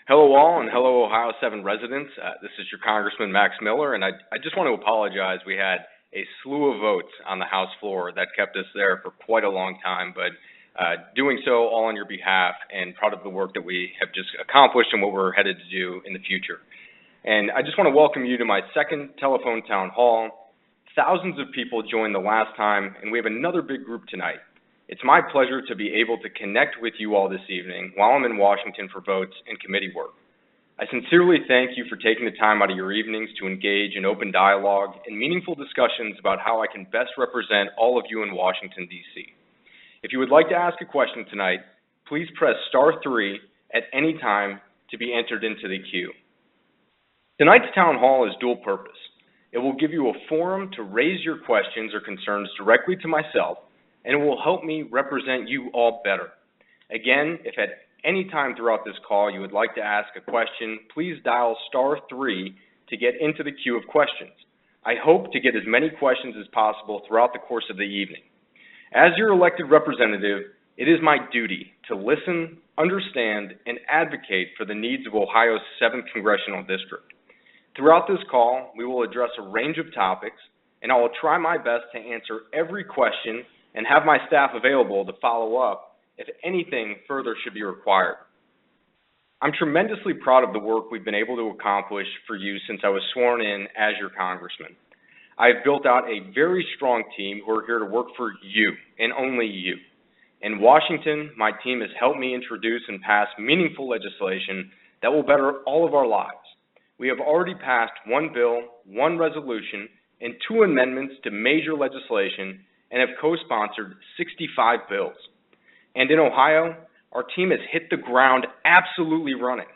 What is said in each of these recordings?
Hello all, and hello Ohio 7 residents. This is your Congressman Max Miller, and I just want to apologize. We had a slew of votes on the House floor that kept us there for quite a long time, but doing so all on your behalf and proud of the work that we have just accomplished and what we're headed to do in the future. And I just want to welcome you to my second telephone town hall. Thousands of people joined the last time, and we have another big group tonight. It's my pleasure to be able to connect with you all this evening while I'm in Washington for votes and committee work. I sincerely thank you for taking the time out of your evenings to engage in open dialogue and meaningful discussions about how I can best represent all of you in Washington, D.C. If you would like to ask a question tonight, please press *3 at any time to be entered into the queue. Tonight's town hall is dual purpose. It will give you a forum to raise your questions or concerns directly to myself, and it will help me represent you all better. Again, if at any time throughout this call you would like to ask a question, please dial *3 to get into the queue of questions. I hope to get as many questions as possible throughout the course of the evening. As your elected representative, it is my duty to listen, understand, and advocate for the needs of Ohio's 7th Congressional District. Throughout this call, we will address a range of topics, and I will try my best to answer every question and have my staff available to follow up if anything further should be required. I'm tremendously proud of the work we've been able to accomplish for you since I was sworn in as your congressman. I've built out a very strong team who are here to work for you and only you. In Washington, my team has helped me introduce and pass meaningful legislation that will better all of our lives. We have already passed one bill, one resolution, and 2 amendments to major legislation and have co-sponsored 65 bills. And in Ohio, our team has hit the ground absolutely running.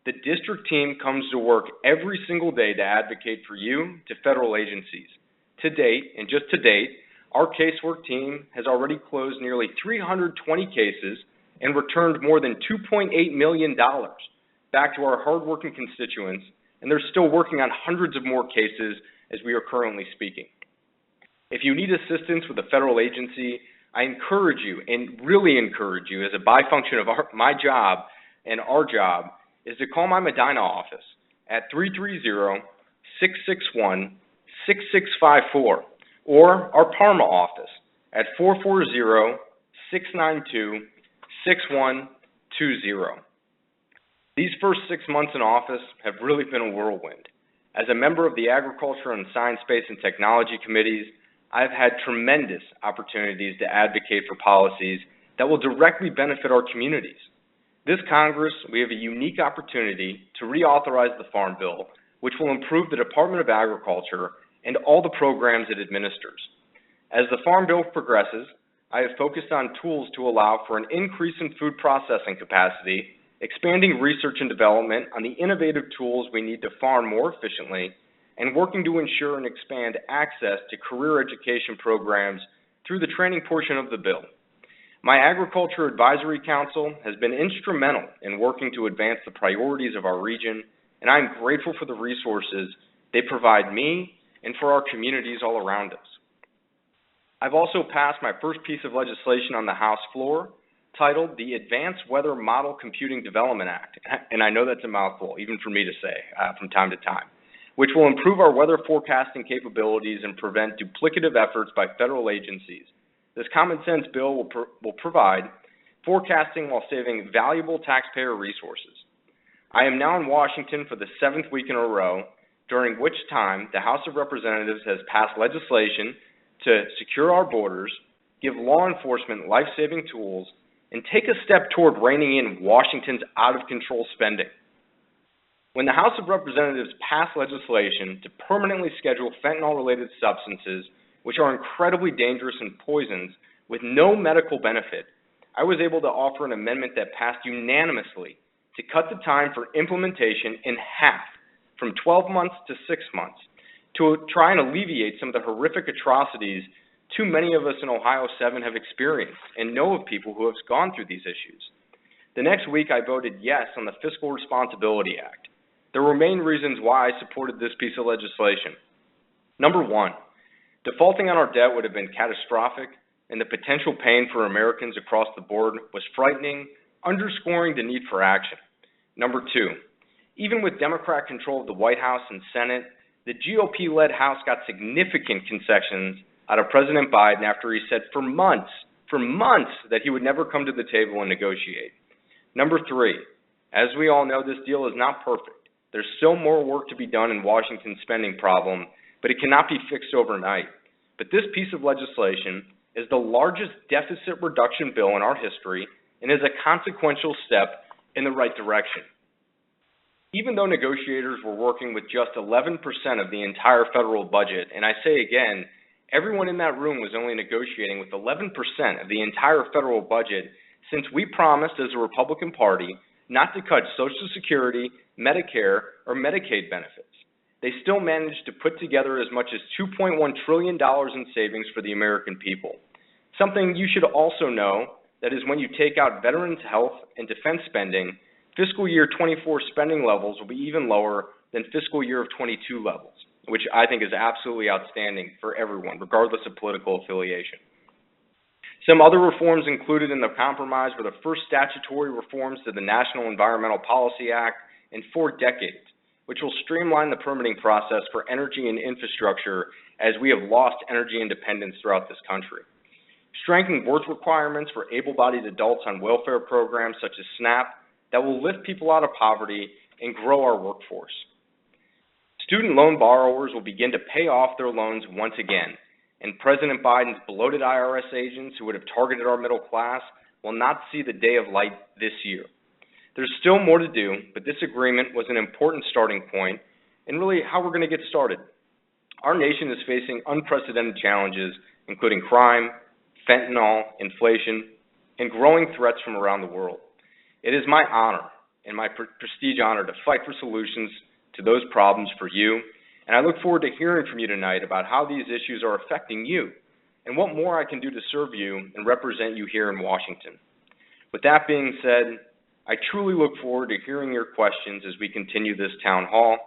The district team comes to work every single day to advocate for you to federal agencies. To date, and just to date, our casework team has already closed nearly 320 cases and returned more than $2.8 million back to our hardworking constituents, and they're still working on hundreds of more cases as we are currently speaking. If you need assistance with a federal agency, I encourage you, and really encourage you, as a bifunction of my job and our job, is to call my Medina office at 330-661-6654, or our Parma office at 440-692-6120. These first 6 months in office have really been a whirlwind. As a member of the Agriculture and Science, Space, and Technology Committees, I've had tremendous opportunities to advocate for policies that will directly benefit our communities. This Congress, we have a unique opportunity to reauthorize the Farm Bill, which will improve the Department of Agriculture and all the programs it administers. As the Farm Bill progresses, I have focused on tools to allow for an increase in food processing capacity, expanding research and development on the innovative tools we need to farm more efficiently, and working to ensure and expand access to career education programs through the training portion of the bill. My Agriculture Advisory Council has been instrumental in working to advance the priorities of our region, and I am grateful for the resources they provide me and for our communities all around us. I've also passed my first piece of legislation on the House floor, titled the Advanced Weather Model Computing Development Act, and I know that's a mouthful, even for me to say from time to time, which will improve our weather forecasting capabilities and prevent duplicative efforts by federal agencies. This common sense bill will provide forecasting while saving valuable taxpayer resources. I am now in Washington for the 7th week in a row, during which time the House of Representatives has passed legislation to secure our borders, give law enforcement life-saving tools, and take a step toward reining in Washington's out-of-control spending. When the House of Representatives passed legislation to permanently schedule fentanyl-related substances, which are incredibly dangerous and poisons, with no medical benefit, I was able to offer an amendment that passed unanimously to cut the time for implementation in half, from 12 months to 6 months, to try and alleviate some of the horrific atrocities too many of us in Ohio 7 have experienced and know of people who have gone through these issues. The next week, I voted yes on the Fiscal Responsibility Act. There were main reasons why I supported this piece of legislation. Number 1, defaulting on our debt would have been catastrophic, and the potential pain for Americans across the board was frightening, underscoring the need for action. Number two, even with Democrat control of the White House and Senate, the GOP-led House got significant concessions out of President Biden after he said for months that he would never come to the table and negotiate. Number three, as we all know, this deal is not perfect. There's still more work to be done in Washington's spending problem, but it cannot be fixed overnight. But this piece of legislation is the largest deficit reduction bill in our history and is a consequential step in the right direction. Even though negotiators were working with just 11% of the entire federal budget, and I say again, everyone in that room was only negotiating with 11% of the entire federal budget, since we promised as a Republican Party not to cut Social Security, Medicare, or Medicaid benefits. They still managed to put together as much as $2.1 trillion in savings for the American people. Something you should also know, that is when you take out veterans' health and defense spending, fiscal year 24 spending levels will be even lower than fiscal year of 22 levels, which I think is absolutely outstanding for everyone, regardless of political affiliation. Some other reforms included in the compromise were the first statutory reforms to the National Environmental Policy Act in 4 decades, which will streamline the permitting process for energy and infrastructure as we have lost energy independence throughout this country. Strengthen birth requirements for able-bodied adults on welfare programs such as SNAP that will lift people out of poverty and grow our workforce. Student loan borrowers will begin to pay off their loans once again, and President Biden's bloated IRS agents who would have targeted our middle class will not see the day of light this year. There's still more to do, but this agreement was an important starting point and really how we're going to get started. Our nation is facing unprecedented challenges, including crime, fentanyl, inflation, and growing threats from around the world. It is my honor and my prestige honor to fight for solutions to those problems for you, and I look forward to hearing from you tonight about how these issues are affecting you and what more I can do to serve you and represent you here in Washington. With that being said, I truly look forward to hearing your questions as we continue this town hall.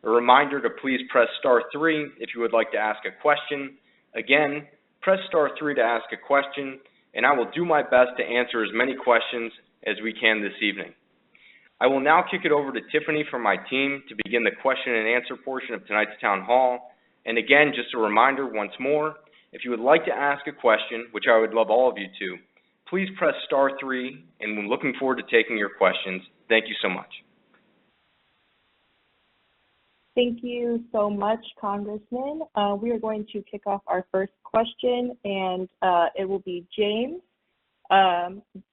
A reminder to please press *3 if you would like to ask a question. Again, press *3 to ask a question, and I will do my best to answer as many questions as we can this evening. I will now kick it over to Tiffany from my team to begin the question and answer portion of tonight's town hall. And again, just a reminder once more, if you would like to ask a question, which I would love all of you to, please press *3, and we're looking forward to taking your questions. Thank you so much. Thank you so much, Congressman. We are going to kick off our first question, and it will be James.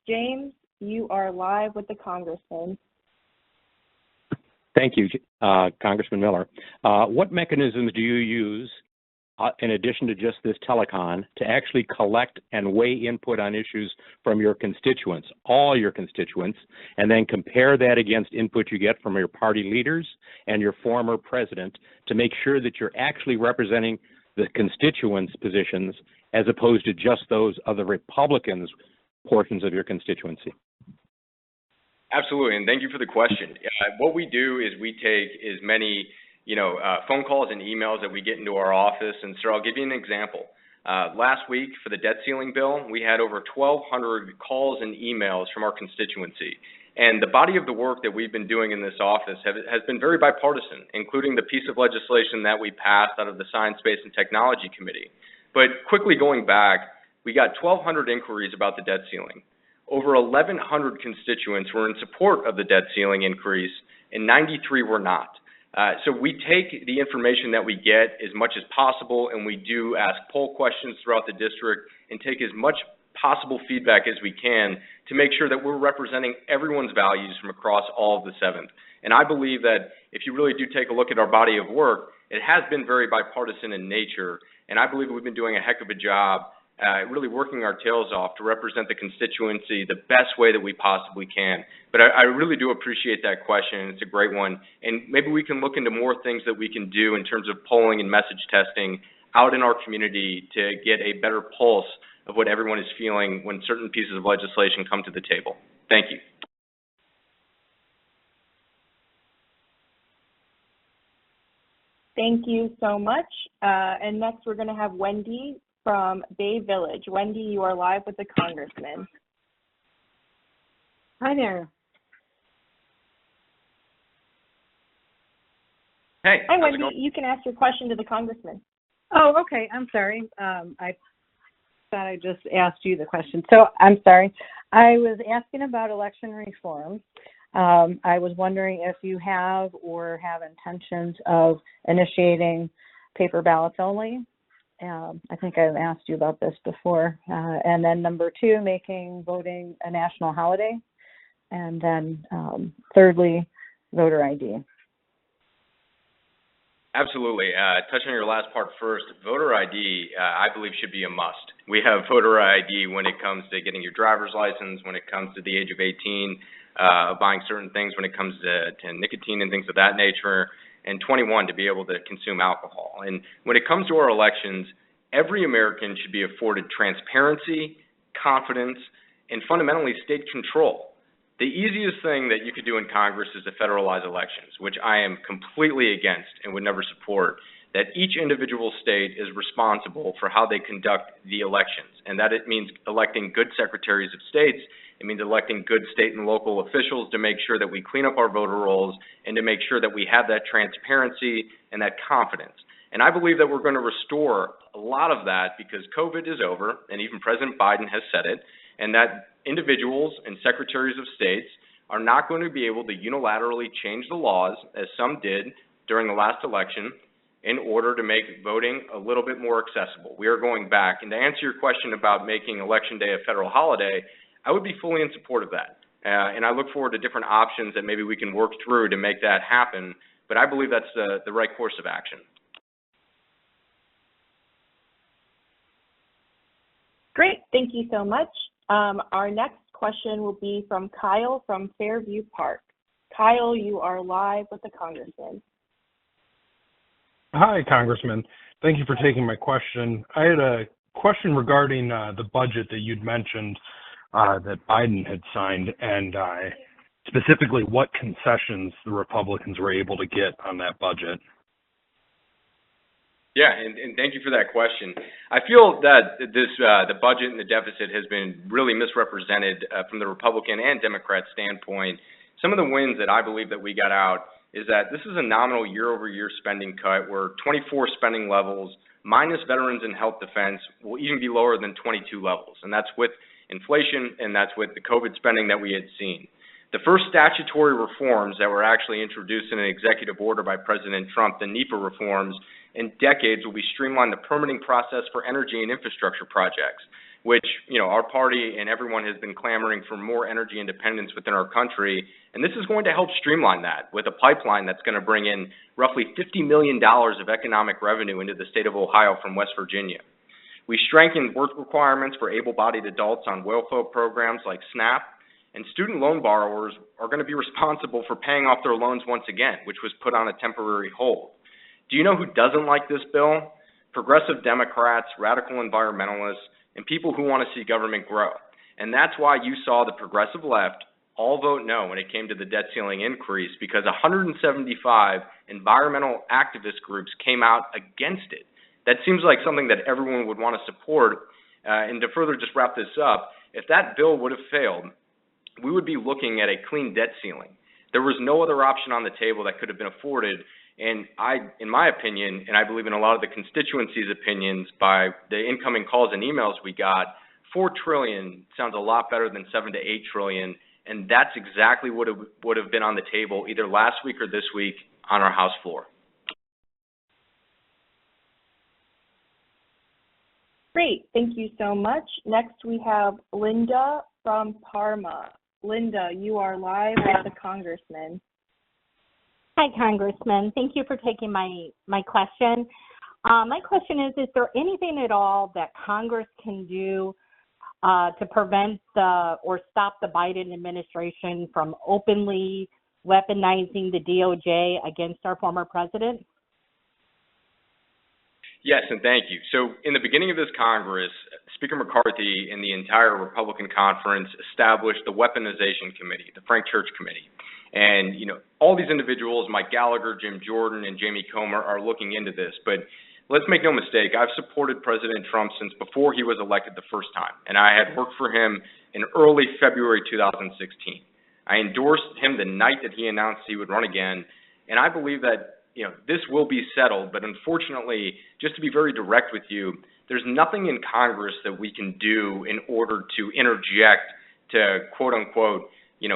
James, you are live with the Congressman. Thank you, Congressman Miller. What mechanisms do you use, in addition to just this telecon, to actually collect and weigh input on issues from your constituents, all your constituents, and then compare that against input you get from your party leaders and your former president to make sure that you're actually representing the constituents' positions as opposed to just those of the Republicans' portions of your constituency? Absolutely, and thank you for the question. What we do is we take as many phone calls and emails that we get into our office. And so I'll give you an example. Last week for the debt ceiling bill, we had over 1,200 calls and emails from our constituency. And the body of the work that we've been doing in this office has been very bipartisan, including the piece of legislation that we passed out of the Science, Space, and Technology Committee. But quickly going back, we got 1,200 inquiries about the debt ceiling. Over 1,100 constituents were in support of the debt ceiling increase, and 93 were not. So we take the information that we get as much as possible, and we do ask poll questions throughout the district and take as much possible feedback as we can to make sure that we're representing everyone's values from across all of the 7th. And I believe that if you really do take a look at our body of work, it has been very bipartisan in nature, and I believe we've been doing a heck of a job really working our tails off to represent the constituency the best way that we possibly can. But I really do appreciate that question. It's a great one. And maybe we can look into more things that we can do in terms of polling and message testing out in our community to get a better pulse of what everyone is feeling when certain pieces of legislation come to the table. Thank you. Thank you so much. And next we're going to have Wendy from Bay Village. Wendy, you are live with the Congressman. Hi there. Hey, Hi, how's it Wendy. going? You can ask your question to the congressman. Oh, okay. I'm sorry. I thought I just asked you the question. So I'm sorry. I was asking about election reform. I was wondering if you have or have intentions of initiating paper ballots only. I think I've asked you about this before. And then number two, making voting a national holiday. And then thirdly, voter ID. Absolutely. Touching on your last part first, voter ID, I believe, should be a must. We have voter ID when it comes to getting your driver's license, when it comes to the age of 18, buying certain things, when it comes to nicotine and things of that nature, and 21 to be able to consume alcohol. And when it comes to our elections, every American should be afforded transparency, confidence, and fundamentally state control. The easiest thing that you could do in Congress is to federalize elections, which I am completely against and would never support, that each individual state is responsible for how they conduct the elections, and that it means electing good secretaries of states. It means electing good state and local officials to make sure that we clean up our voter rolls and to make sure that we have that transparency and that confidence. And I believe that we're going to restore a lot of that because COVID is over, and even President Biden has said it, and that individuals and secretaries of states are not going to be able to unilaterally change the laws, as some did during the last election, in order to make voting a little bit more accessible. We are going back. And to answer your question about making Election Day a federal holiday, I would be fully in support of that. And I look forward to different options that maybe we can work through to make that happen. But I believe that's the right course of action. Great. Thank you so much. Our next question will be from Kyle from Fairview Park. Kyle, you are live with the congressman. Hi, Congressman. Thank you for taking my question. I had a question regarding the budget that you'd mentioned that Biden had signed, and specifically what concessions the Republicans were able to get on that budget. Yeah, and thank you for that question. I feel that the budget and the deficit has been really misrepresented from the Republican and Democrat standpoint. Some of the wins that I believe that we got out is that this is a nominal year-over-year spending cut where 24 spending levels minus veterans and health defense will even be lower than 22 levels, and that's with inflation and that's with the COVID spending that we had seen. The first statutory reforms that were actually introduced in an executive order by President Trump, the NEPA reforms, in decades will be streamline the permitting process for energy and infrastructure projects, which, our party and everyone has been clamoring for more energy independence within our country. And this is going to help streamline that with a pipeline that's going to bring in roughly $50 million of economic revenue into the state of Ohio from West Virginia. We strengthened work requirements for able-bodied adults on welfare programs like SNAP, and student loan borrowers are going to be responsible for paying off their loans once again, which was put on a temporary hold. Do you know who doesn't like this bill? Progressive Democrats, radical environmentalists, and people who want to see government grow. And that's why you saw the progressive left all vote no when it came to the debt ceiling increase, because 175 environmental activist groups came out against it. That seems like something that everyone would want to support. And to further just wrap this up, if that bill would have failed, we would be looking at a clean debt ceiling. There was no other option on the table that could have been afforded. And in my opinion, and I believe in a lot of the constituency's opinions by the incoming calls and emails we got, $4 trillion sounds a lot better than $7 to $8 trillion, and that's exactly what would have been on the table either last week or this week on our House floor. Great. Thank you so much. Next, we have Linda from Parma. Linda, you are live with the congressman. Hi, Congressman. Thank you for taking my question. My question is there anything at all that Congress can do to prevent or stop the Biden administration from openly weaponizing the DOJ against our former president? Yes, and thank you. So in the beginning of this Congress, Speaker McCarthy and the entire Republican conference established the Weaponization Committee, the Frank Church Committee. And, all these individuals, Mike Gallagher, Jim Jordan, and Jamie Comer, are looking into this. But let's make no mistake, I've supported President Trump since before he was elected the first time. And I had worked for him in early February 2016. I endorsed him the night that he announced he would run again. And I believe that this will be settled, but unfortunately, just to be very direct with you, there's nothing in Congress that we can do in order to interject to, quote unquote,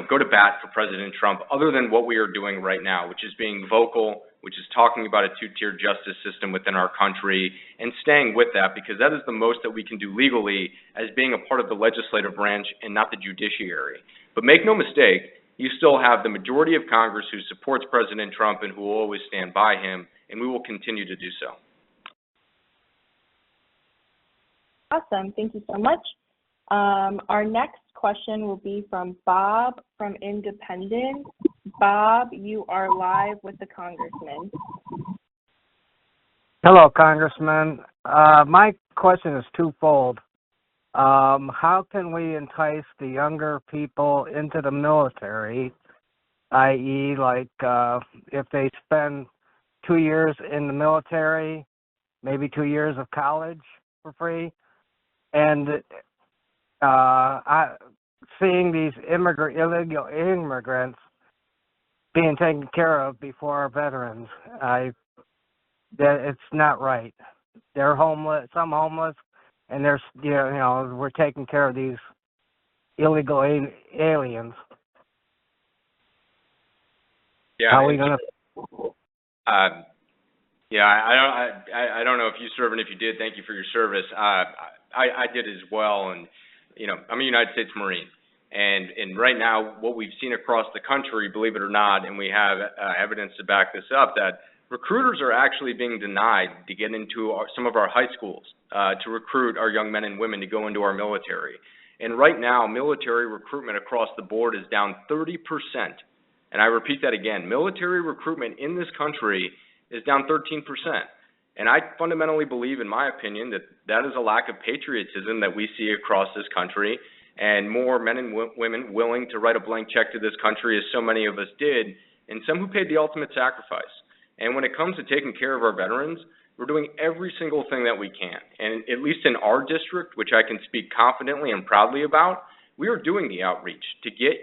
go to bat for President Trump other than what we are doing right now, which is being vocal, which is talking about a two-tier justice system within our country and staying with that, because that is the most that we can do legally as being a part of the legislative branch and not the judiciary. But make no mistake, you still have the majority of Congress who supports President Trump and who will always stand by him, and we will continue to do so. Awesome. Thank you so much. Our next question will be from Bob from Independent. Bob, you are live with the Congressman. Hello, Congressman. My question is twofold. How can we entice the younger people into the military, i.e., if they spend 2 years in the military, maybe 2 years of college for free, and seeing these illegal immigrants being taken care of before our veterans, it's not right. They're homeless, some homeless, and we're taking care of these illegal aliens. Yeah. How are we gonna? I don't know if you served, and if you did, thank you for your service. I did as well, and I'm a United States Marine, and right now what we've seen across the country, believe it or not, and we have evidence to back this up, that recruiters are actually being denied to get into some of our high schools to recruit our young men and women to go into our military. And right now, military recruitment across the board is down 30%. And I repeat that again, military recruitment in this country is down 13%. And I fundamentally believe, in my opinion, that is a lack of patriotism that we see across this country, and more men and women willing to write a blank check to this country, as so many of us did, and some who paid the ultimate sacrifice. And when it comes to taking care of our veterans, we're doing every single thing that we can. And at least in our district, which I can speak confidently and proudly about, we are doing the outreach to get,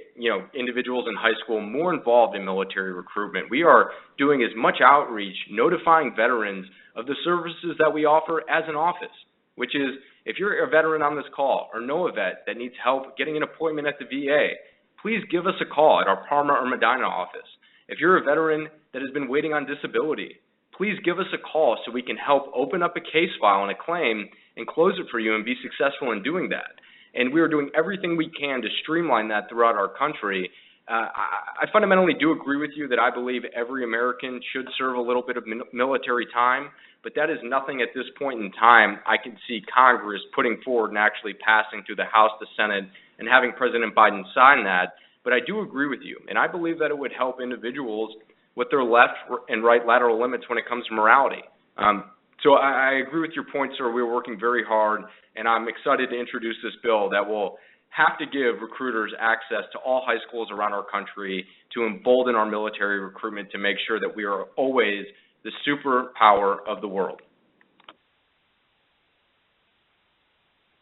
individuals in high school more involved in military recruitment. We are doing as much outreach, notifying veterans of the services that we offer as an office, which is, if you're a veteran on this call or know a vet that needs help getting an appointment at the VA, please give us a call at our Parma or Medina office. If you're a veteran that has been waiting on disability, please give us a call so we can help open up a case file and a claim and close it for you and be successful in doing that. And we are doing everything we can to streamline that throughout our country. I fundamentally do agree with you that I believe every American should serve a little bit of military time, but that is nothing at this point in time I can see Congress putting forward and actually passing through the House, the Senate, and having President Biden sign that. But I do agree with you, and I believe that it would help individuals with their left and right lateral limits when it comes to morality. So I agree with your point, sir. We're working very hard, and I'm excited to introduce this bill that will have to give recruiters access to all high schools around our country to embolden our military recruitment to make sure that we are always the superpower of the world.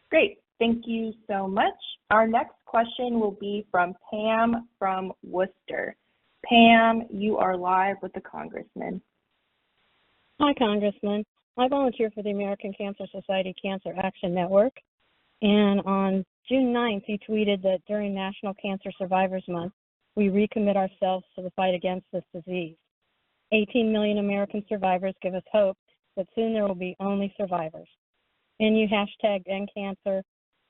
Great. Thank you so much. Our next question will be from Pam from Worcester. Pam, you are live with the Congressman. Hi, Congressman. I volunteer for the American Cancer Society Cancer Action Network, and on June 9th, he tweeted that during National Cancer Survivors Month, we recommit ourselves to the fight against this disease. 18 million American survivors give us hope that soon there will be only survivors. And you hashtag end cancer,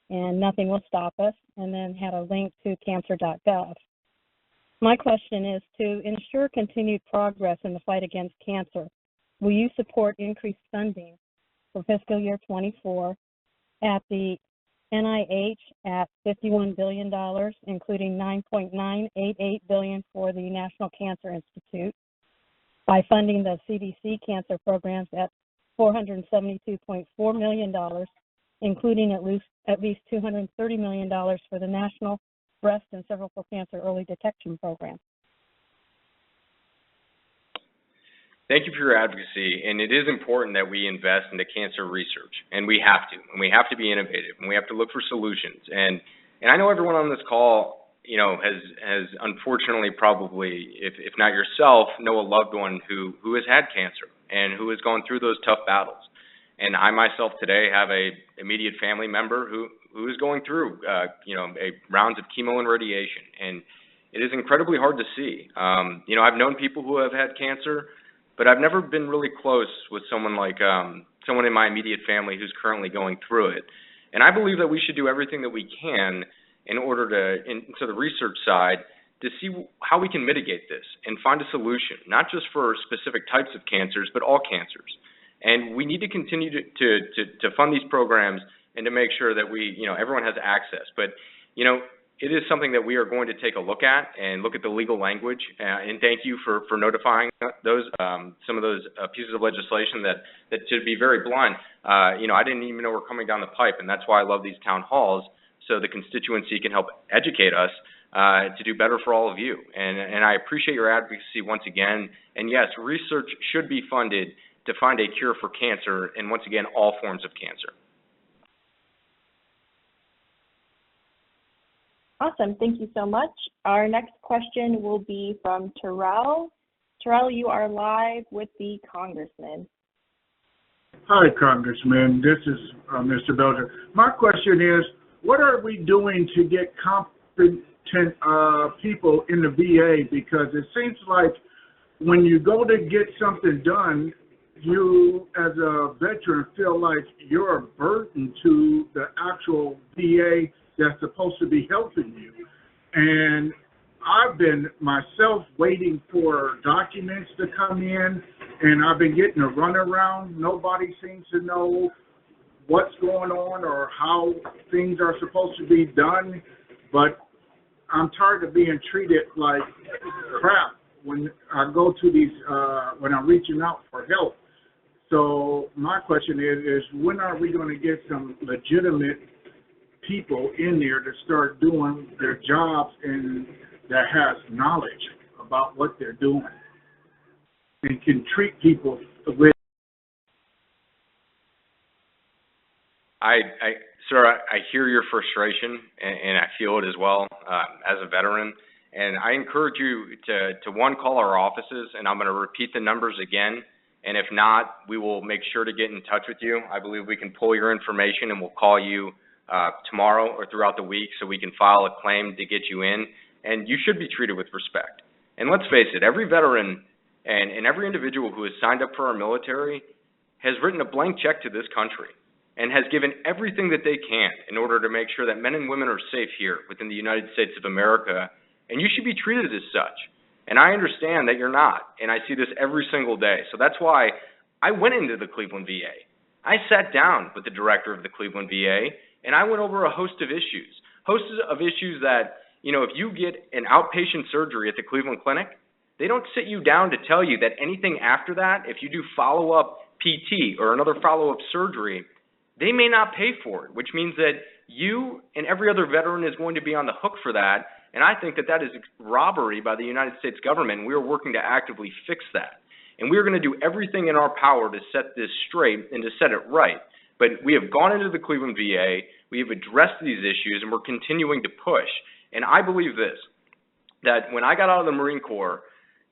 and nothing will stop us, and then had a link to cancer.gov. My question is, to ensure continued progress in the fight against cancer, will you support increased funding for fiscal year 24 at the NIH at $51 billion, including $9.988 billion for the National Cancer Institute, by funding the CDC cancer programs at $472.4 million, including at least $230 million for the National Breast and Cervical Cancer Early Detection Program? Thank you for your advocacy, and it is important that we invest into cancer research, and we have to be innovative, and we have to look for solutions. And I know everyone on this call has unfortunately probably, if not yourself, know a loved one who has had cancer and who has gone through those tough battles. And I myself today have a immediate family member who is going through, a rounds of chemo and radiation, and it is incredibly hard to see. I've known people who have had cancer, but I've never been really close with someone like someone in my immediate family who's currently going through it. And I believe that we should do everything that we can in order to the research side, to see how we can mitigate this and find a solution, not just for specific types of cancers, but all cancers. And we need to continue to fund these programs and to make sure that everyone has access. But, it is something that we are going to take a look at and look at the legal language. And thank you for notifying those some of those pieces of legislation that to be very blunt, I didn't even know were coming down the pipe, and that's why I love these town halls, so the constituency can help educate us to do better for all of you. And I appreciate your advocacy once again. And yes, research should be funded to find a cure for cancer, and once again, all forms of cancer. Awesome. Thank you so much. Our next question will be from Terrell. Terrell, you are live with the Congressman. Hi, Congressman. This is Mr. Belcher. My question is, what are we doing to get competent people in the VA? Because it seems like when you go to get something done, you, as a veteran, feel like you're a burden to the actual VA that's supposed to be helping you. And I've been myself waiting for documents to come in, and I've been getting a runaround. Nobody seems to know what's going on or how things are supposed to be done. But I'm tired of being treated like crap when I go to these, when I'm reaching out for help. So my question is when are we going to get some legitimate people in there to start doing their jobs and that has knowledge about what they're doing and can treat people with? Sir, I hear your frustration, and I feel it as well as a veteran. And I encourage you to one, call our offices, and I'm going to repeat the numbers again. And if not, we will make sure to get in touch with you. I believe we can pull your information, and we'll call you tomorrow or throughout the week so we can file a claim to get you in. And you should be treated with respect. And let's face it, every veteran and every individual who has signed up for our military has written a blank check to this country and has given everything that they can in order to make sure that men and women are safe here within the United States of America. And you should be treated as such. And I understand that you're not, and I see this every single day. So that's why I went into the Cleveland VA. I sat down with the director of the Cleveland VA, and I went over a host of issues that, if you get an outpatient surgery at the Cleveland Clinic, they don't sit you down to tell you that anything after that, if you do follow-up PT or another follow-up surgery, they may not pay for it, which means that you and every other veteran is going to be on the hook for that. And I think that that is robbery by the United States government, and we are working to actively fix that. And we are going to do everything in our power to set this straight and to set it right. But we have gone into the Cleveland VA, we have addressed these issues, and we're continuing to push. And I believe this, that when I got out of the Marine Corps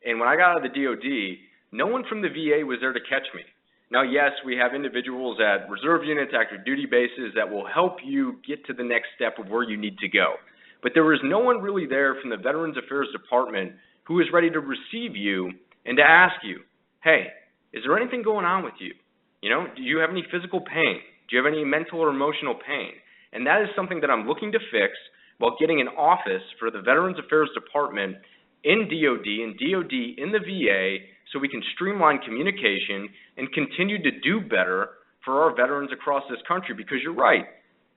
and when I got out of the DOD, no one from the VA was there to catch me. Now, yes, we have individuals at reserve units, active duty bases that will help you get to the next step of where you need to go. But there was no one really there from the Veterans Affairs Department who was ready to receive you and to ask you, hey, is there anything going on with you? Do you have any physical pain? Do you have any mental or emotional pain? And that is something that I'm looking to fix while getting an office for the Veterans Affairs Department in DOD and DOD in the VA so we can streamline communication and continue to do better for our veterans across this country, because you're right.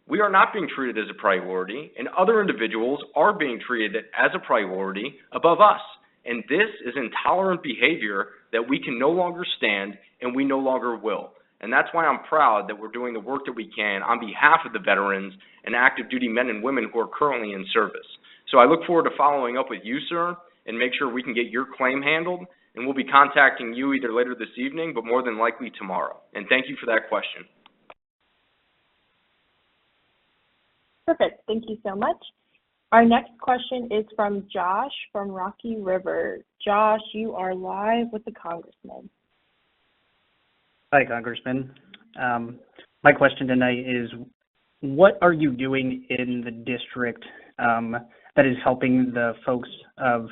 We are not being treated as a priority, and other individuals are being treated as a priority above us. And this is intolerant behavior that we can no longer stand, and we no longer will. And that's why I'm proud that we're doing the work that we can on behalf of the veterans and active duty men and women who are currently in service. So I look forward to following up with you, sir, and make sure we can get your claim handled. And we'll be contacting you either later this evening, but more than likely tomorrow. And thank you for that question. Perfect. Thank you so much. Our next question is from Josh from Rocky River. Josh, you are live with the Congressman. Hi, Congressman. My question tonight is, what are you doing in the district that is helping the folks of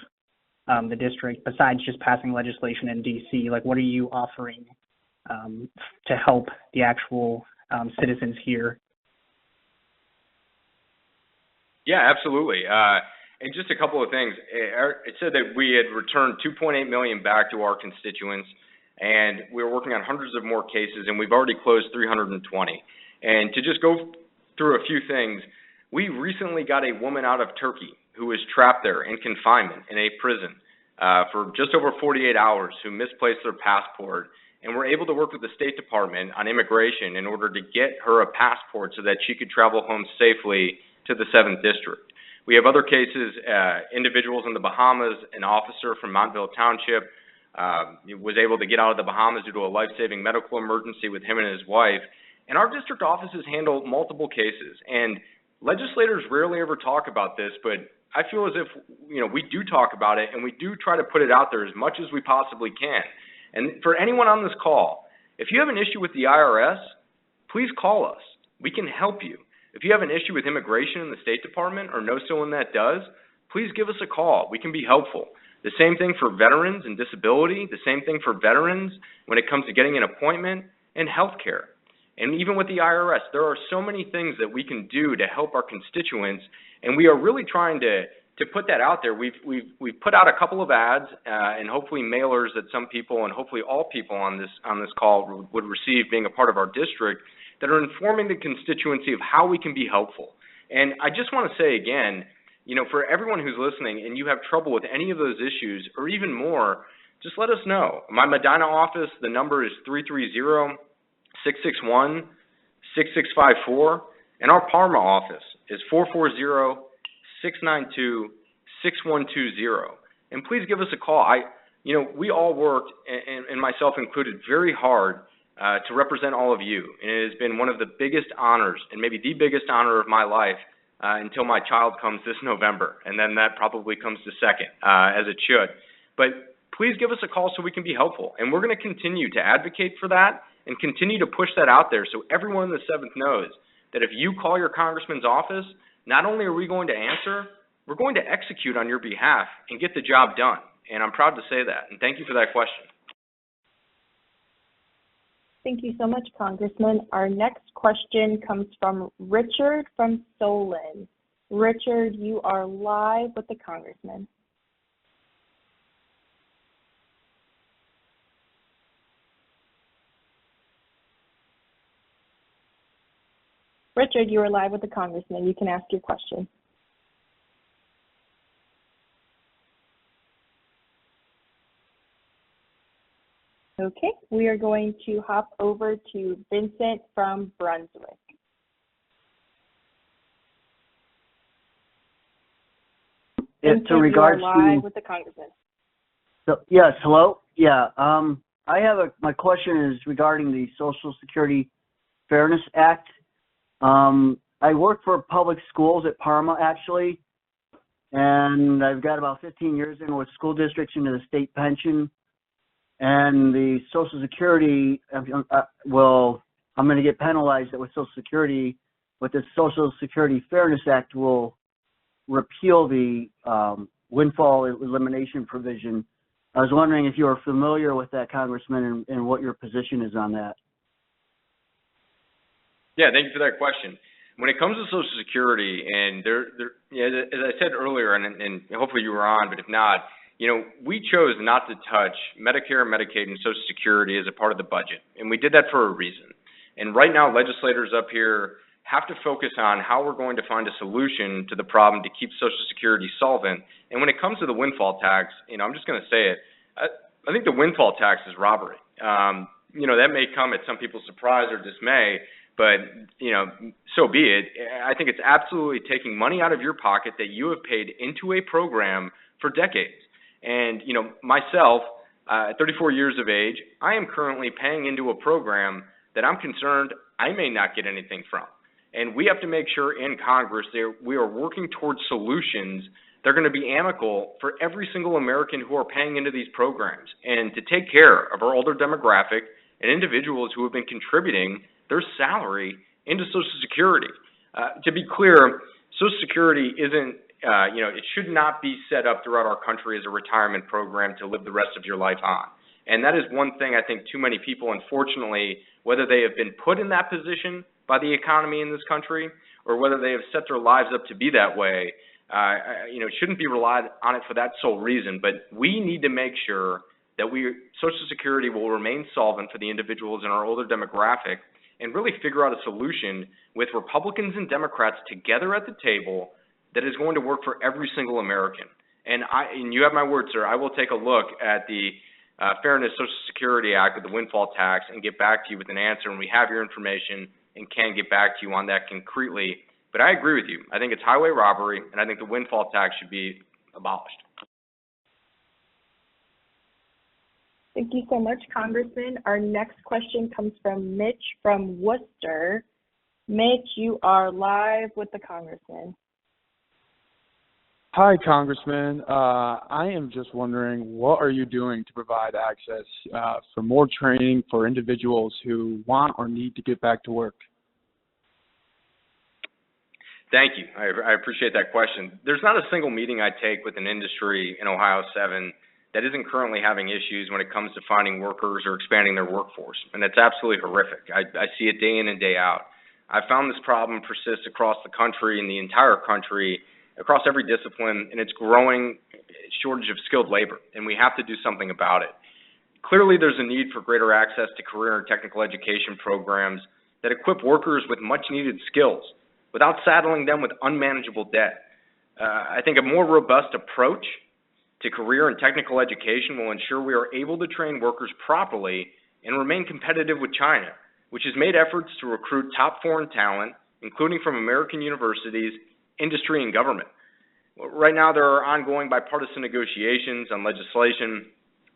the district besides just passing legislation in D.C.? Like, what are you offering to help the actual citizens here? Yeah, absolutely. And just a couple of things. It said that we had returned $2.8 million back to our constituents, and we're working on hundreds of more cases, and we've already closed 320. And to just go through a few things, we recently got a woman out of Turkey who was trapped there in confinement in a prison for just over 48 hours, who misplaced their passport, and we're able to work with the State Department on immigration in order to get her a passport so that she could travel home safely to the 7th District. We have other cases, individuals in the Bahamas. An officer from Montville Township was able to get out of the Bahamas due to a life-saving medical emergency with him and his wife. And our district offices handle multiple cases. And legislators rarely ever talk about this, but I feel as if, we do talk about it, and we do try to put it out there as much as we possibly can. And for anyone on this call, if you have an issue with the IRS, please call us. We can help you. If you have an issue with immigration in the State Department or know someone that does, please give us a call. We can be helpful. The same thing for veterans and disability, the same thing for veterans when it comes to getting an appointment and health care. And even with the IRS, there are so many things that we can do to help our constituents, and we are really trying to put that out there. We've put out a couple of ads and hopefully mailers that some people and hopefully all people on this call would receive, being a part of our district, that are informing the constituency of how we can be helpful. And I just want to say again, for everyone who's listening and you have trouble with any of those issues or even more, just let us know. My Medina office, the number is 330-661-6654, and our Parma office is 440-692-6120. And please give us a call. We all worked, and myself included, very hard to represent all of you. And it has been one of the biggest honors, and maybe the biggest honor of my life, until my child comes this November. And then that probably comes to second, as it should. But please give us a call so we can be helpful. And we're going to continue to advocate for that and continue to push that out there so everyone in the 7th knows that if you call your congressman's office, not only are we going to answer, we're going to execute on your behalf and get the job done. And I'm proud to say that. And thank you for that question. Thank you so much, Congressman. Our next question comes from Richard from Solon. Richard, you are live with the Congressman. Richard, you are live with the Congressman. You can ask your question. Okay, we are going to hop over to Vincent from Brunswick. Vincent, in regards you are live to with the Congressman. so, yes, hello. Yeah, I have my question is regarding the Social Security Fairness Act. I work for public schools at Parma, actually, and I've got about 15 years in with school districts into the state pension. And the Social Security, I'm going to get penalized with Social Security, but the Social Security Fairness Act will repeal the windfall elimination provision. I was wondering if you are familiar with that, Congressman, and what your position is on that. Yeah, thank you for that question. When it comes to Social Security, and as I said earlier, and hopefully you were on, but if not, we chose not to touch Medicare, Medicaid, and Social Security as a part of the budget, and we did that for a reason. And right now, legislators up here have to focus on how we're going to find a solution to the problem to keep Social Security solvent. And when it comes to the windfall tax, I'm just going to say it, I think the windfall tax is robbery. That may come at some people's surprise or dismay, but, so be it. I think it's absolutely taking money out of your pocket that you have paid into a program for decades. And, myself, at 34 years of age, I am currently paying into a program that I'm concerned I may not get anything from. And we have to make sure in Congress that we are working towards solutions that are going to be amicable for every single American who are paying into these programs, and to take care of our older demographic and individuals who have been contributing their salary into Social Security. To be clear, Social Security isn't, it should not be set up throughout our country as a retirement program to live the rest of your life on. And that is one thing I think too many people, unfortunately, whether they have been put in that position by the economy in this country or whether they have set their lives up to be that way, shouldn't be relied on it for that sole reason. But we need to make sure that Social Security will remain solvent for the individuals in our older demographic, and really figure out a solution with Republicans and Democrats together at the table that is going to work for every single American. And you have my word, sir, I will take a look at the Fairness Social Security Act with the windfall tax and get back to you with an answer when we have your information and can get back to you on that concretely. But I agree with you. I think it's highway robbery, and I think the windfall tax should be abolished. Thank you so much, Congressman. Our next question comes from Mitch from Worcester. Mitch, you are live with the Congressman. Hi, Congressman. I am just wondering, what are you doing to provide access for more training for individuals who want or need to get back to work? Thank you. I appreciate that question. There's not a single meeting I take with an industry in Ohio 7 that isn't currently having issues when it comes to finding workers or expanding their workforce, and it's absolutely horrific. I see it day in and day out. I've found this problem persists across the country, in the entire country, across every discipline, and it's growing shortage of skilled labor, and we have to do something about it. Clearly, there's a need for greater access to career and technical education programs that equip workers with much-needed skills without saddling them with unmanageable debt. I think a more robust approach to career and technical education will ensure we are able to train workers properly and remain competitive with China, which has made efforts to recruit top foreign talent, including from American universities, industry, and government. Right now, there are ongoing bipartisan negotiations on legislation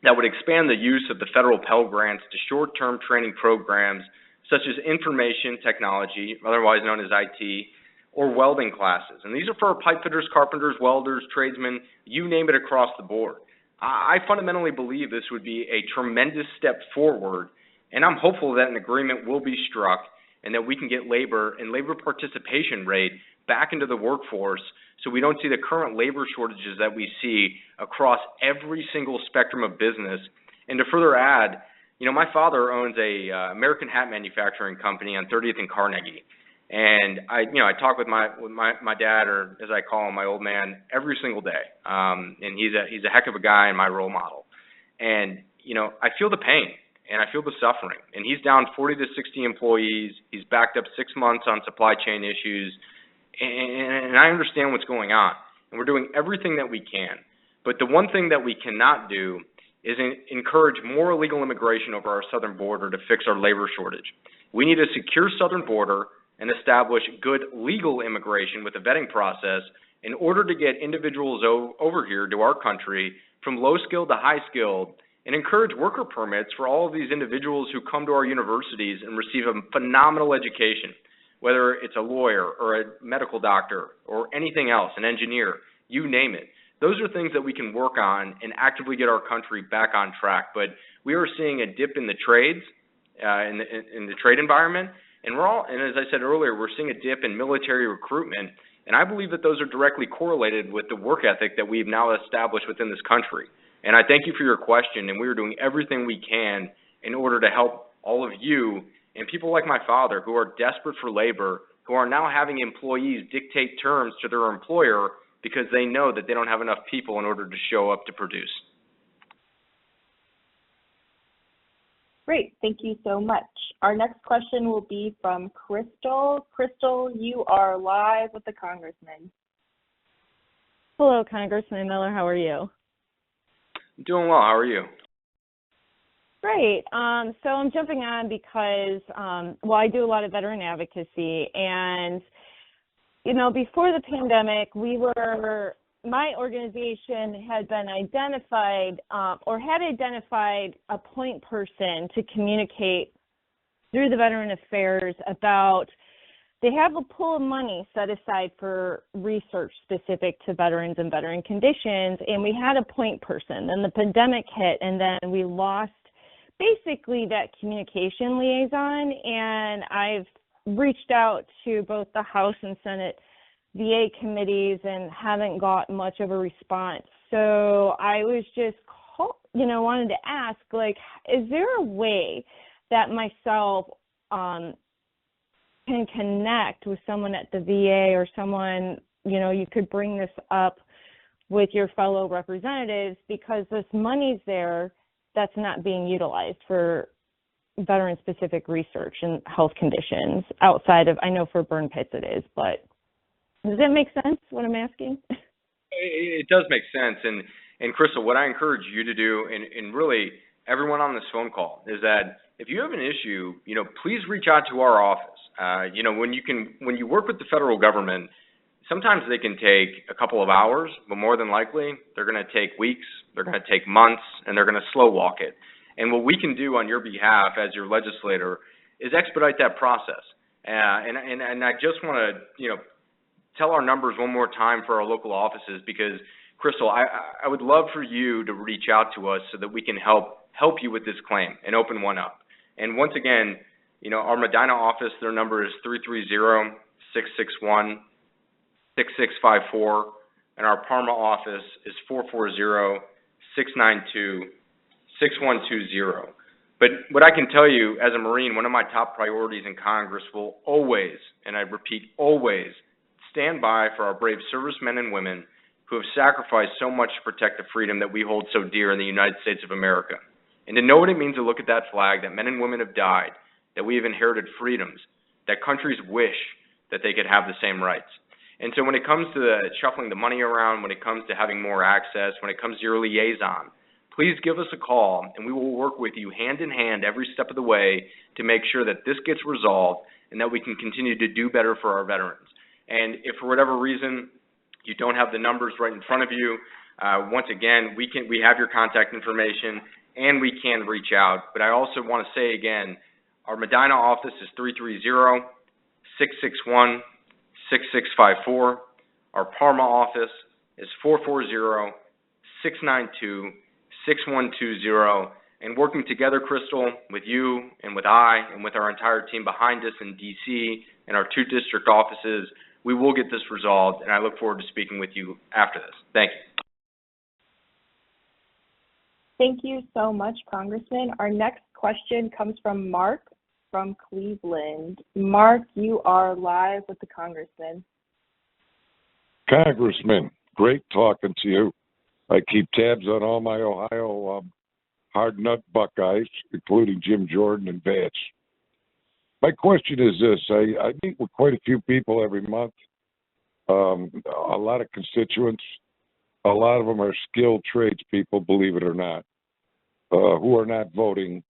that would expand the use of the federal Pell Grants to short-term training programs such as information technology, otherwise known as IT, or welding classes. And these are for pipe fitters, carpenters, welders, tradesmen, you name it, across the board. I fundamentally believe this would be a tremendous step forward, and I'm hopeful that an agreement will be struck and that we can get labor and labor participation rate back into the workforce so we don't see the current labor shortages that we see across every single spectrum of business. And to further add, my father owns a American hat manufacturing company on 30th and Carnegie. And I talk with my dad, or as I call him, my old man, every single day. And he's a heck of a guy and my role model. And I feel the pain and I feel the suffering. And he's down 40 to 60 employees. He's backed up 6 months on supply chain issues. And I understand what's going on. And we're doing everything that we can. But the one thing that we cannot do is encourage more illegal immigration over our southern border to fix our labor shortage. We need a secure southern border and establish good legal immigration with a vetting process in order to get individuals over here to our country from low-skilled to high-skilled, and encourage worker permits for all of these individuals who come to our universities and receive a phenomenal education, whether it's a lawyer or a medical doctor or anything else, an engineer, you name it. Those are things that we can work on and actively get our country back on track. But we are seeing a dip in the trades, in the trade environment, and as I said earlier, we're seeing a dip in military recruitment, and I believe that those are directly correlated with the work ethic that we've now established within this country. And I thank you for your question, and we are doing everything we can in order to help all of you and people like my father who are desperate for labor, who are now having employees dictate terms to their employer because they know that they don't have enough people in order to show up to produce. Great, thank you so much. Our next question will be from Crystal. Crystal, you are live with the Congressman. Hello, Congressman Miller, how are you? I'm doing well, how are you? Great. So I'm jumping on because, I do a lot of veteran advocacy, and, before the pandemic, my organization had been identified had identified a point person to communicate through the Veteran Affairs about they have a pool of money set aside for research specific to veterans and veteran conditions, and we had a point person. Then the pandemic hit, and then we lost basically that communication liaison, and I've reached out to both the House and Senate VA committees and haven't got much of a response. So I was just, wanted to ask, like, is there a way that myself can connect with someone at the VA or someone, you could bring this up with your fellow representatives, because this money's there that's not being utilized for veteran-specific research and health conditions outside of, I know for burn pits it is, but does that make sense, what I'm asking? It does make sense. And Crystal, what I encourage you to do, and really everyone on this phone call, is that if you have an issue, please reach out to our office. When you work with the federal government, sometimes they can take a couple of hours, but more than likely, they're going to take weeks, they're going to take months, and they're going to slow walk it. And what we can do on your behalf as your legislator is expedite that process. And I just want to, tell our numbers one more time for our local offices, because, Crystal, I would love for you to reach out to us so that we can help you with this claim and open one up. And once again, our Medina office, their number is 330-661-6654, and our Parma office is 440-692-6120. But what I can tell you as a Marine, one of my top priorities in Congress will always, and I repeat, always, stand by for our brave servicemen and women who have sacrificed so much to protect the freedom that we hold so dear in the United States of America. And to know what it means to look at that flag, that men and women have died, that we have inherited freedoms, that countries wish that they could have the same rights. And so when it comes to shuffling the money around, when it comes to having more access, when it comes to your liaison, please give us a call, and we will work with you hand in hand every step of the way to make sure that this gets resolved and that we can continue to do better for our veterans. And if for whatever reason you don't have the numbers right in front of you, once again, we have your contact information and we can reach out. But I also want to say again, our Medina office is 330-661-6654. Our Parma office is 440-692-6120. And working together, Crystal, with you and with I and with our entire team behind us in D.C. and our 2 district offices, we will get this resolved, and I look forward to speaking with you after this. Thank you. Thank you so much, Congressman. Our next question comes from Mark from Cleveland. Mark, you are live with the Congressman. Congressman, great talking to you. I keep tabs on all my Ohio hard nut Buckeyes, including Jim Jordan and Vance. My question is this. I meet with quite a few people every month, a lot of constituents. A lot of them are skilled tradespeople, believe it or not, who are not voting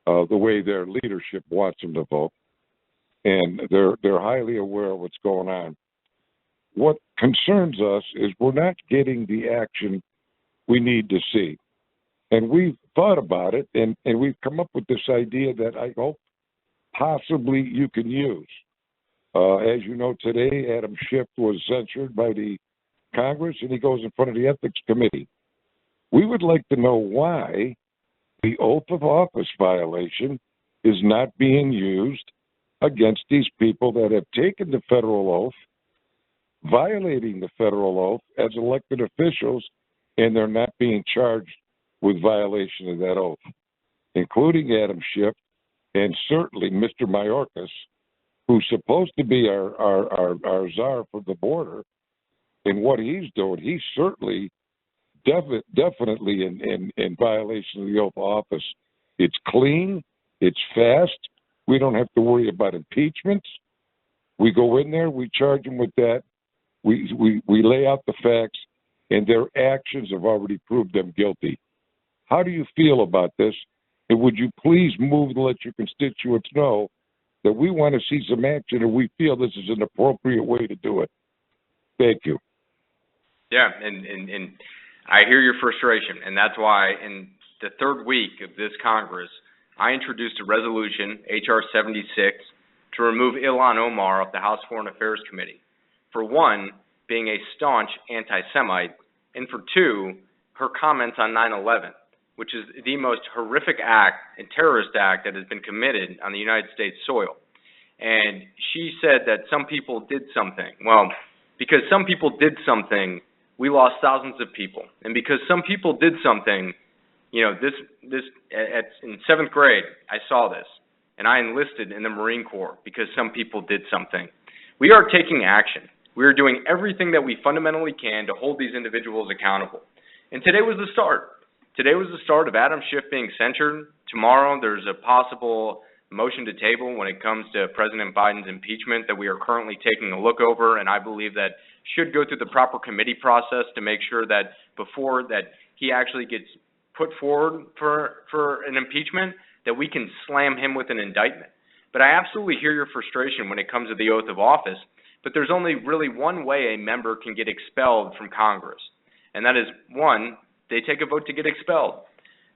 the way their leadership wants them to vote. And they're highly aware of what's going on. What concerns us is we're not getting the action we need to see. And we've thought about it, and we've come up with this idea that I hope possibly you can use. As you know, today, Adam Schiff was censured by the Congress, and he goes in front of the Ethics Committee. We would like to know why the oath of office violation is not being used against these people that have taken the federal oath, violating the federal oath as elected officials, and they're not being charged with violation of that oath, including Adam Schiff, and certainly Mr. Mayorkas, who's supposed to be our czar for the border, and what he's doing, he's certainly definitely in violation of the oath of office. It's clean, it's fast, we don't have to worry about impeachments. We go in there, we charge them with that, we lay out the facts, and their actions have already proved them guilty. How do you feel about this? And would you please move to let your constituents know that we want to see some action and we feel this is an appropriate way to do it? Thank you. Yeah, and I hear your frustration, and that's why in the third week of this Congress, I introduced a resolution, H.R. 76, to remove Ilhan Omar off the House Foreign Affairs Committee. For one, being a staunch anti-Semite, and for two, her comments on 9/11, which is the most horrific act and terrorist act that has been committed on the United States soil. And she said that some people did something. Well, because some people did something, we lost thousands of people. And because some people did something, you know, in 7th grade, I saw this, and I enlisted in the Marine Corps because some people did something. We are taking action. We are doing everything that we fundamentally can to hold these individuals accountable. And today was the start. Today was the start of Adam Schiff being censured. Tomorrow there's a possible motion to table when it comes to President Biden's impeachment that we are currently taking a look over, and I believe that should go through the proper committee process to make sure that before that he actually gets put forward for an impeachment, that we can slam him with an indictment. But I absolutely hear your frustration when it comes to the oath of office, but there's only really one way a member can get expelled from Congress, and that is, one, they take a vote to get expelled.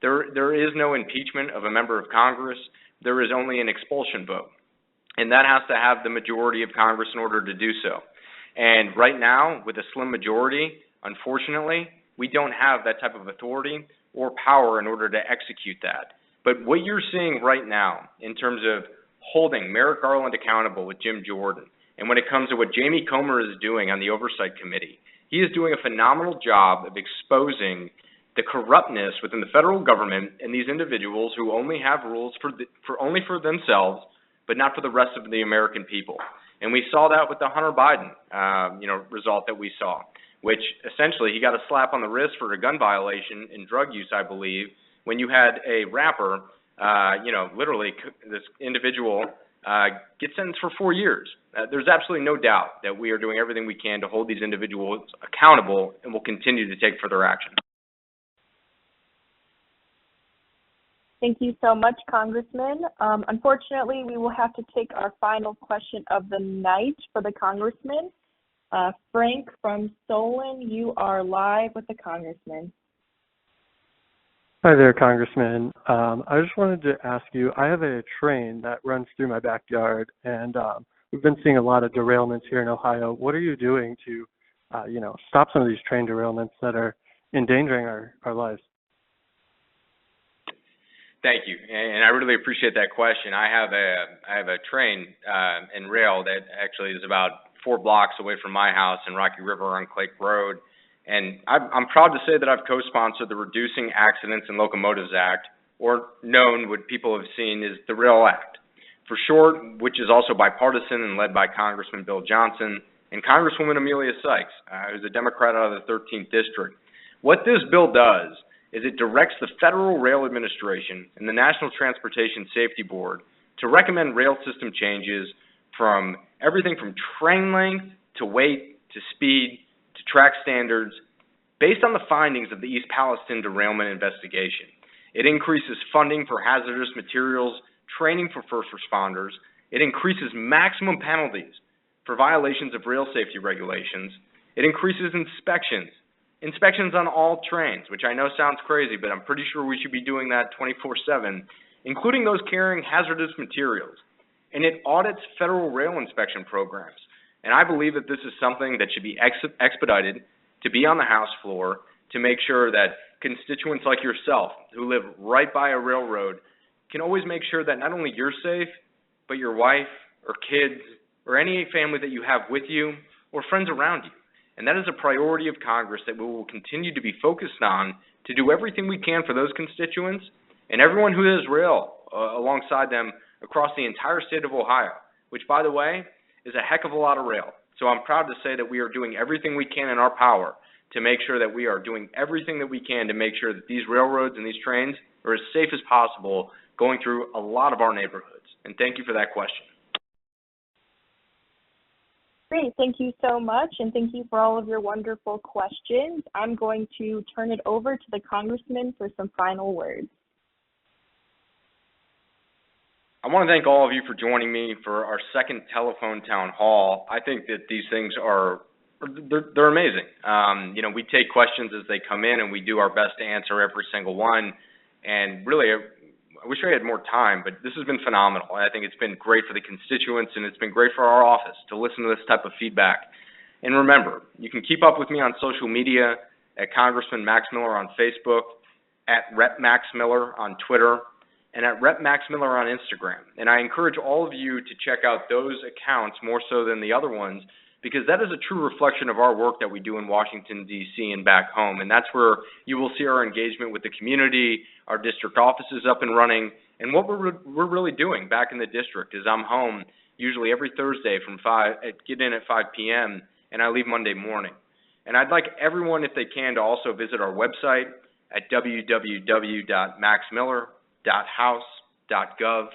There is no impeachment of a member of Congress. There is only an expulsion vote, and that has to have the majority of Congress in order to do so. And right now, with a slim majority, unfortunately, we don't have that type of authority or power in order to execute that. But what you're seeing right now in terms of holding Merrick Garland accountable with Jim Jordan, and when it comes to what Jamie Comer is doing on the Oversight Committee, he is doing a phenomenal job of exposing the corruptness within the federal government and these individuals who only have rules only for themselves, but not for the rest of the American people. And we saw that with the Hunter Biden, result that we saw, which essentially he got a slap on the wrist for a gun violation and drug use, I believe, when you had a rapper, literally this individual get sentenced for 4 years. There's absolutely no doubt that we are doing everything we can to hold these individuals accountable, and will continue to take further action. Thank you so much, Congressman. Unfortunately, we will have to take our final question of the night for the Congressman. Frank from Solon, you are live with the Congressman. Hi there, Congressman. I just wanted to ask you, I have a train that runs through my backyard, and we've been seeing a lot of derailments here in Ohio. What are you doing to, stop some of these train derailments that are endangering our lives? Thank you, and I really appreciate that question. I have a train and rail that actually is about 4 blocks away from my house in Rocky River on Clake Road, and I'm proud to say that I've co-sponsored the Reducing Accidents in Locomotives Act, or known, what people have seen, is the RAIL Act, for short, which is also bipartisan and led by Congressman Bill Johnson and Congresswoman Amelia Sykes, who's a Democrat out of the 13th District. What this bill does is it directs the Federal Rail Administration and the National Transportation Safety Board to recommend rail system changes from everything from train length to weight to speed to track standards based on the findings of the East Palestine derailment investigation. It increases funding for hazardous materials, training for first responders. It increases maximum penalties for violations of rail safety regulations. It increases inspections on all trains, which I know sounds crazy, but I'm pretty sure we should be doing that 24/7, including those carrying hazardous materials. And it audits federal rail inspection programs. And I believe that this is something that should be expedited to be on the House floor to make sure that constituents like yourself who live right by a railroad can always make sure that not only you're safe, but your wife or kids or any family that you have with you or friends around you. And that is a priority of Congress that we will continue to be focused on to do everything we can for those constituents and everyone who has rail alongside them across the entire state of Ohio, which, by the way, is a heck of a lot of rail. So I'm proud to say that we are doing everything we can in our power to make sure that we are doing everything that we can to make sure that these railroads and these trains are as safe as possible going through a lot of our neighborhoods. And thank you for that question. Great, thank you so much, and thank you for all of your wonderful questions. I'm going to turn it over to the Congressman for some final words. I want to thank all of you for joining me for our second telephone town hall. I think that these things they're amazing. We take questions as they come in, and we do our best to answer every single one. And really, I wish I had more time, but this has been phenomenal. I think it's been great for the constituents, and it's been great for our office to listen to this type of feedback. And remember, you can keep up with me on social media at Congressman Max Miller on Facebook, at Rep Max Miller on Twitter, and at Rep Max Miller on Instagram. And I encourage all of you to check out those accounts more so than the other ones, because that is a true reflection of our work that we do in Washington, D.C. and back home. And that's where you will see our engagement with the community, our district offices up and running, and what we're really doing back in the district is I'm home usually every Thursday from get in at 5 p.m., and I leave Monday morning. And I'd like everyone, if they can, to also visit our website at www.maxmiller.house.gov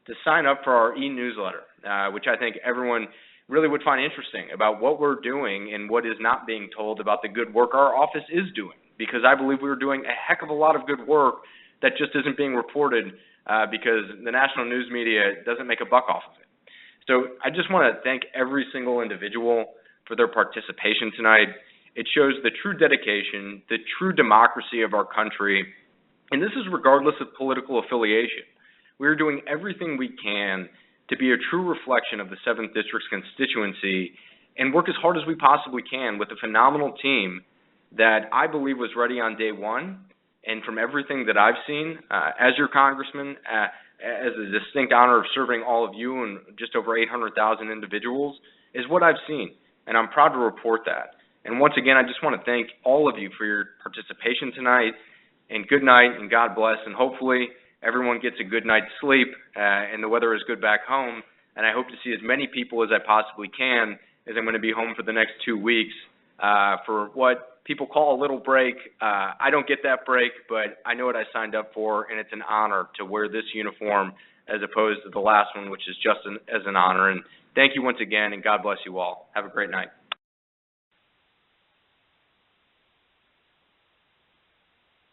to sign up for our e-newsletter, which I think everyone really would find interesting about what we're doing and what is not being told about the good work our office is doing, because I believe we're doing a heck of a lot of good work that just isn't being reported because the national news media doesn't make a buck off of it. So I just want to thank every single individual for their participation tonight. It shows the true dedication, the true democracy of our country, and this is regardless of political affiliation. We're doing everything we can to be a true reflection of the 7th District's constituency and work as hard as we possibly can with a phenomenal team that I believe was ready on day one. And from everything that I've seen, as your congressman, as a distinct honor of serving all of you and just over 800,000 individuals, is what I've seen. And I'm proud to report that. And once again, I just want to thank all of you for your participation tonight. And good night and God bless. And hopefully everyone gets a good night's sleep and the weather is good back home. And I hope to see as many people as I possibly can, as I'm going to be home for the next 2 weeks for what people call a little break. I don't get that break, but I know what I signed up for, and it's an honor to wear this uniform as opposed to the last one, which is just as an honor. And thank you once again, and God bless you all. Have a great night.